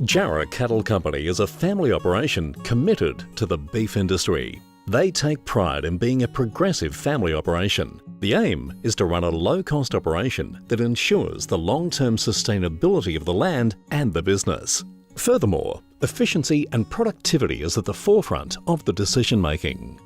Jarrah Cattle Company is a family operation committed to the beef industry. They take pride in being a progressive family operation. The aim is to run a low-cost operation that ensures the long-term sustainability of the land and the business. Furthermore, efficiency and productivity is at the forefront of the decision-making.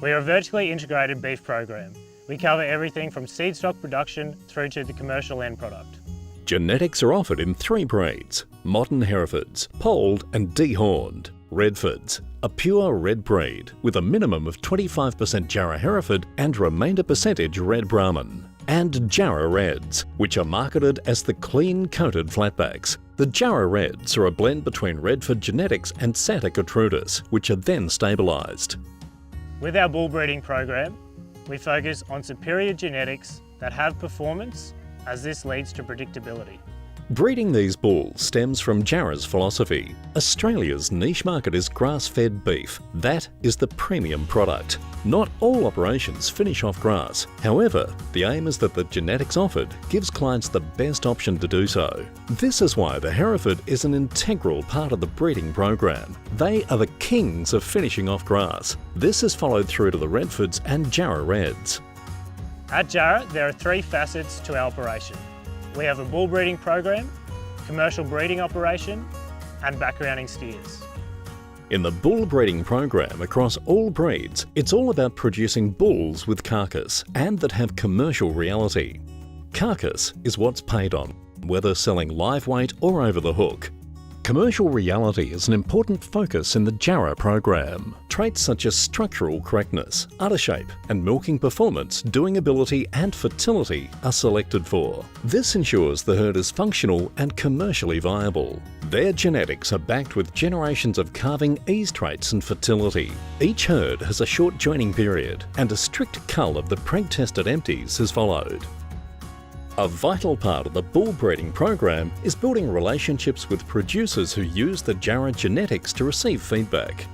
We are a vertically integrated beef program. We cover everything from seed stock production through to the commercial end product. Genetics are offered in 3 breeds: modern Herefords, polled and dehorned; Redfords, a pure red breed with a minimum of 25% Jarrah Hereford and remainder percentage Red Brahman; and Jarrah Reds, which are marketed as the clean-coated flatbacks. The Jarrah Reds are a blend between Redford genetics and Santa Gertrudis, which are then stabilised. With our bull breeding program, we focus on superior genetics that have performance, as this leads to predictability. Breeding these bulls stems from Jarrah's philosophy. Australia's niche market is grass-fed beef. That is the premium product. Not all operations finish off grass. However, the aim is that the genetics offered gives clients the best option to do so. This is why the Hereford is an integral part of the breeding program. They are the kings of finishing off grass. This is followed through to the Redfords and Jarrah Reds. At Jarrah, there are 3 facets to our operation. We have a bull breeding program, commercial breeding operation, and backgrounding steers. In the bull breeding program across all breeds, it's all about producing bulls with carcass and that have commercial reality. Carcass is what's paid on, whether selling live weight or over the hook. Commercial reality is an important focus in the Jarrah program. Traits such as structural correctness, udder shape, and milking performance, doing ability and fertility are selected for. This ensures the herd is functional and commercially viable. Their genetics are backed with generations of calving ease traits and fertility. Each herd has a short joining period and a strict cull of the preg-tested empties is followed. A vital part of the bull breeding program is building relationships with producers who use the Jarrah genetics to receive feedback.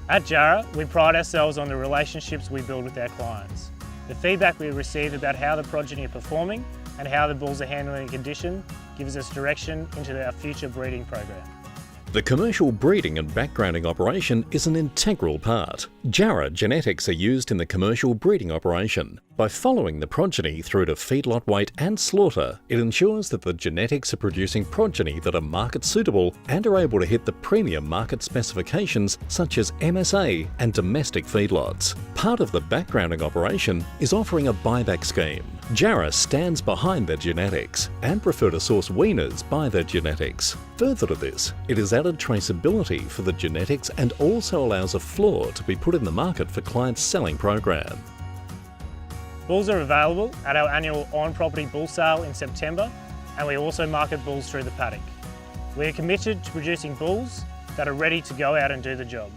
At Jarrah, we pride ourselves on the relationships we build with our clients. The feedback we receive about how the progeny are performing and how the bulls are handling the condition gives us direction into our future breeding program. The commercial breeding and backgrounding operation is an integral part. Jarrah genetics are used in the commercial breeding operation. By following the progeny through to feedlot weight and slaughter, it ensures that the genetics are producing progeny that are market suitable and are able to hit the premium market specifications such as MSA and domestic feedlots. Part of the backgrounding operation is offering a buyback scheme. Jarrah stands behind their genetics and prefer to source weaners by their genetics. Further to this, it has added traceability for the genetics and also allows a floor to be put in the market for clients' selling program. Bulls are available at our annual on-property bull sale in September, and we also market bulls through the paddock. We are committed to producing bulls that are ready to go out and do the job.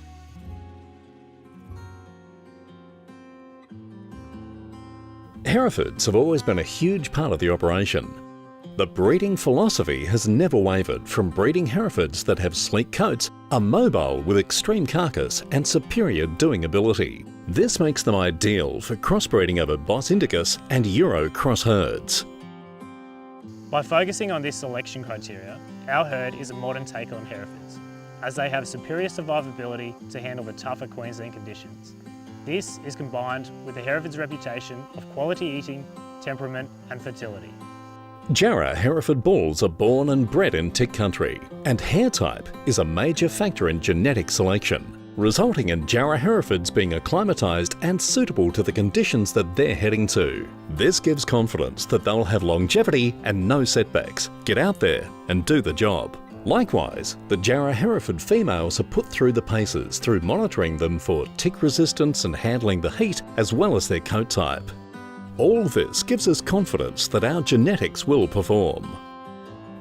Herefords have always been a huge part of the operation. The breeding philosophy has never wavered from breeding Herefords that have sleek coats, are mobile with extreme carcass and superior doing ability. This makes them ideal for crossbreeding over Bos Indicus and Euro cross herds. By focusing on this selection criteria, our herd is a modern take on Herefords, as they have superior survivability to handle the tougher Queensland conditions. This is combined with the Hereford's reputation of quality eating, temperament and fertility. Jarrah Hereford bulls are born and bred in tick country, and hair type is a major factor in genetic selection, resulting in Jarrah Herefords being acclimatised and suitable to the conditions that they're heading to. This gives confidence that they'll have longevity and no setbacks. Get out there and do the job. Likewise, the Jarrah Hereford females are put through the paces through monitoring them for tick resistance and handling the heat as well as their coat type. All this gives us confidence that our genetics will perform.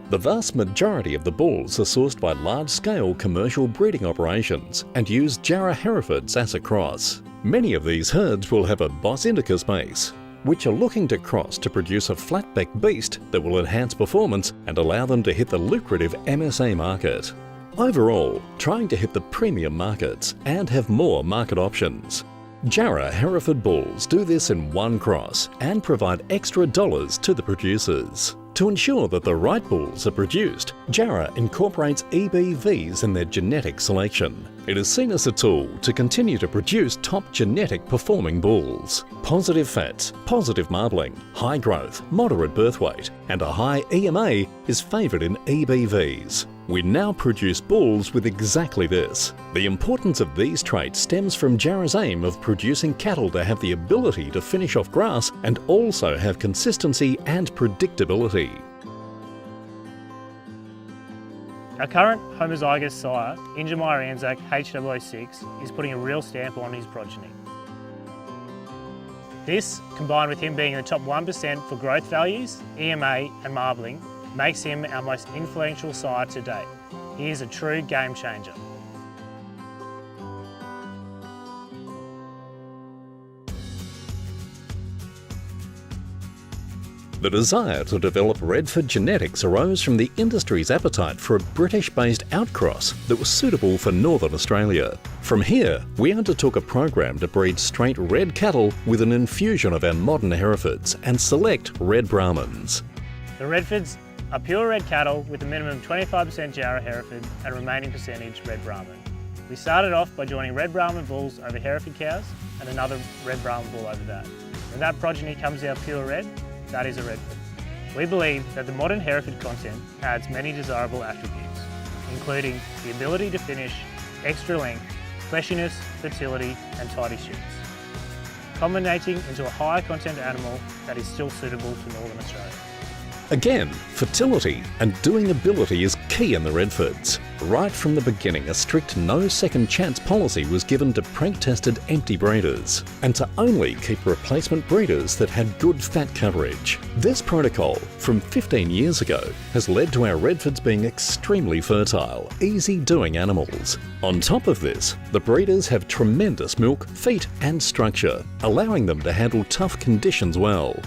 The vast majority of the bulls are sourced by large-scale commercial breeding operations and use Jarrah Herefords as a cross. Many of these herds will have a Bos Indicus base, which are looking to cross to produce a flatback beast that will enhance performance and allow them to hit the lucrative MSA market. Overall, trying to hit the premium markets and have more market options. Jarrah Hereford bulls do this in one cross and provide extra dollars to the producers. To ensure that the right bulls are produced, Jarrah incorporates EBVs in their genetic selection. It is seen as a tool to continue to produce top genetic performing bulls. Positive fats, positive marbling, high growth, moderate birth weight, and a high EMA is favoured in EBVs. We now produce bulls with exactly this. The importance of these traits stems from Jarrah's aim of producing cattle to have the ability to finish off grass and also have consistency and predictability. Our current homozygous sire, Injamir Anzac H006, is putting a real stamp on his progeny. This, combined with him being in the top 1% for growth values, EMA and marbling, makes him our most influential sire to date. He is a true game changer. The desire to develop Redford genetics arose from the industry's appetite for a British-based outcross that was suitable for Northern Australia. From here, we undertook a program to breed straight red cattle with an infusion of our modern Herefords and select red Brahmans. The Redfords are pure red cattle with a minimum 25% Jarrah Hereford and remaining percentage red Brahman. We started off by joining red Brahman bulls over Hereford cows and another red Brahman bull over that. When that progeny comes out pure red, that is a Redford. We believe that the modern Hereford content adds many desirable attributes, including the ability to finish, extra length, fleshiness, fertility and tidy shoots, culminating into a higher content animal that is still suitable to Northern Australia. Again, fertility and doing ability is key in the Redfords. Right from the beginning, a strict no second chance policy was given to preg-tested empty breeders, and to only keep replacement breeders that had good fat coverage. This protocol, from 15 years ago, has led to our Redfords being extremely fertile, easy-doing animals. On top of this, the breeders have tremendous milk, feet and structure, allowing them to handle tough conditions well.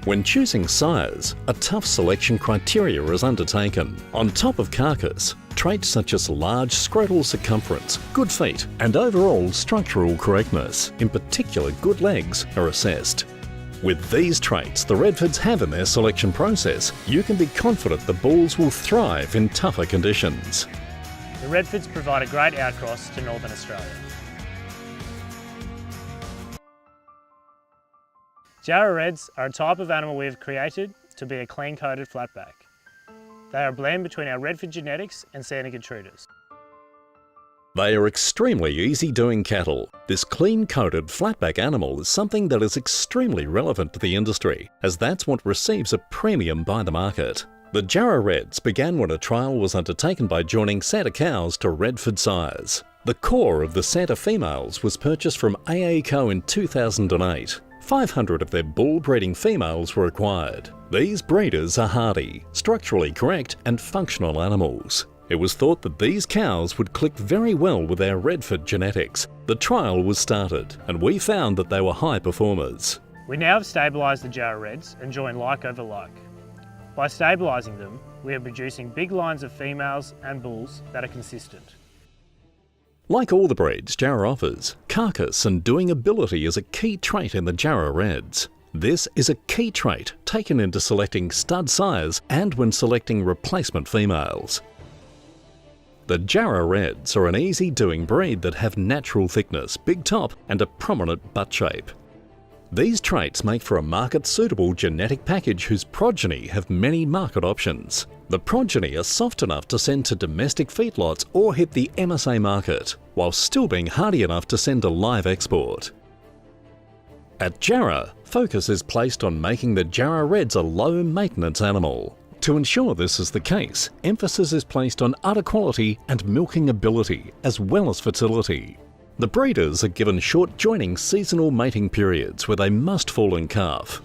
When choosing sires, a tough selection criteria is undertaken. On top of carcass, traits such as large scrotal circumference, good feet, and overall structural correctness, in particular good legs, are assessed. With these traits the Redfords have in their selection process, you can be confident the bulls will thrive in tougher conditions. The Redfords provide a great outcross to Northern Australia. Jarrah Reds are a type of animal we have created to be a clean-coated flatback. They are a blend between our Redford genetics and Santa Gertrudis. They are extremely easy-doing cattle. This clean-coated flatback animal is something that is extremely relevant to the industry, as that's what receives a premium by the market. The Jarrah Reds began when a trial was undertaken by joining Santa cows to Redford sires. The core of the Santa females was purchased from AA Co in 2008. 500 of their bull breeding females were acquired. These breeders are hardy, structurally correct and functional animals. It was thought that these cows would click very well with our Redford genetics. The trial was started and we found that they were high performers. We now have stabilised the Jarrah Reds and joined like over like. By stabilising them, we are producing big lines of females and bulls that are consistent. Like all the breeds Jarrah offers, carcass and doing ability is a key trait in the Jarrah Reds. This is a key trait taken into selecting stud sires and when selecting replacement females. The Jarrah Reds are an easy-doing breed that have natural thickness, big top and a prominent butt shape. These traits make for a market-suitable genetic package whose progeny have many market options. The progeny are soft enough to send to domestic feedlots or hit the MSA market, while still being hardy enough to send to live export. At Jarrah, focus is placed on making the Jarrah Reds a low-maintenance animal. To ensure this is the case, emphasis is placed on udder quality and milking ability, as well as fertility. The breeders are given short joining seasonal mating periods where they must fall in calf.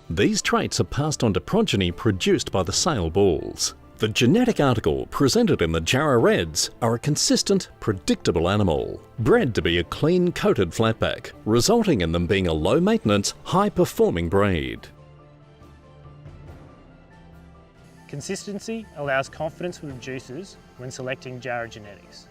These traits are passed on to progeny produced by the sale bulls. The genetic article presented in the Jarrah Reds are a consistent, predictable animal, bred to be a clean-coated flatback, resulting in them being a low-maintenance, high-performing breed. Consistency allows confidence with producers when selecting Jarrah genetics.